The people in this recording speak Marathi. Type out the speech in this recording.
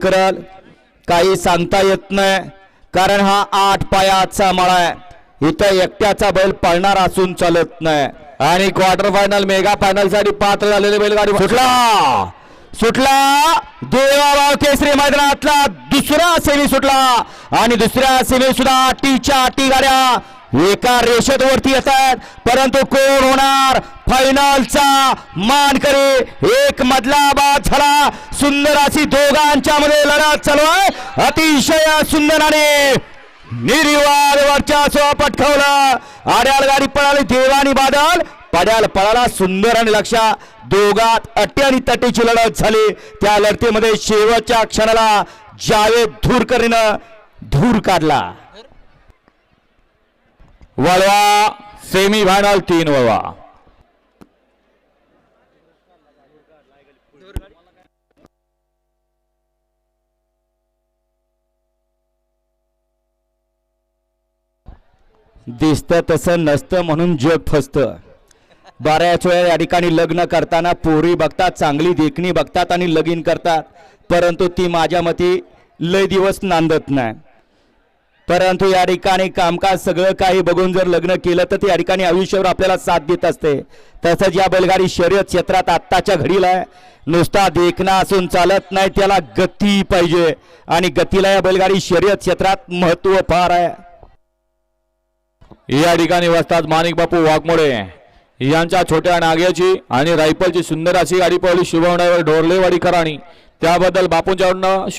करल काही सांगता येत नाही, कारण हा 8 पायाचा मळा आहे। इथं एकट्याचा बैल पळणार असून चालत नाही। आणि क्वार्टर फायनल मेगा फायनल साठी पात्र झालेले बैलगाडी सुटला देवाभाव केसरी मैदानातला दुसरा सेमी सुटला आणि दुसऱ्या सेमी सुद्धा टीच्या टी गाड्या एका रेषेत वरती येतात, परंतु कोण होणार फायनलचा मानकरी? एक मधला बाद झाला, सुंदर अशी दोघांच्या मध्ये लढत चालू आहे। अतिशय सुंदर आणि निर्विवाद वर्चस्व पटकावलं। आड्याल गाडी पळाली देवानी बादल, पड्याल पळाला सुंदर आणि लक्षा। दोघात अटी आणि तटीची लढत झाली। त्या लढतीमध्ये शेवटच्या क्षणाला जावेद धूरकरीनं धूर काढला। वळवा सेमी फायनल 3 वळवा। दिसतं तसं नसतं म्हणून जग फसतं। बऱ्याच वेळा या ठिकाणी लग्न करताना पोरी बघतात, चांगली देखणी बघतात आणि लगीन करतात, परंतु ती माझ्या मते लय दिवस नांदत नाही। परंतु या ठिकाणी कामकाज सगळं काही बघून जर लग्न केलं तर त्या ठिकाणी आयुष्यावर आपल्याला साथ देत असते। तसंच या बैलगाडी शर्यत क्षेत्रात आत्ताच्या घडीला नुसता देखणा असून चालत नाही, त्याला गती पाहिजे आणि गतीला या बैलगाडी शर्यत क्षेत्रात महत्त्व फार आहे। या ठिकाणी वस्ताद माणिक बापू वाघमोडे यांच्या छोट्या नाग्याची आणि रायफलची सुंदर अशी गाडी पळवली शुभम ड्रायव्हर ढोरलेवाडीकरांनी, त्याबद्दल बापूंच्याकडून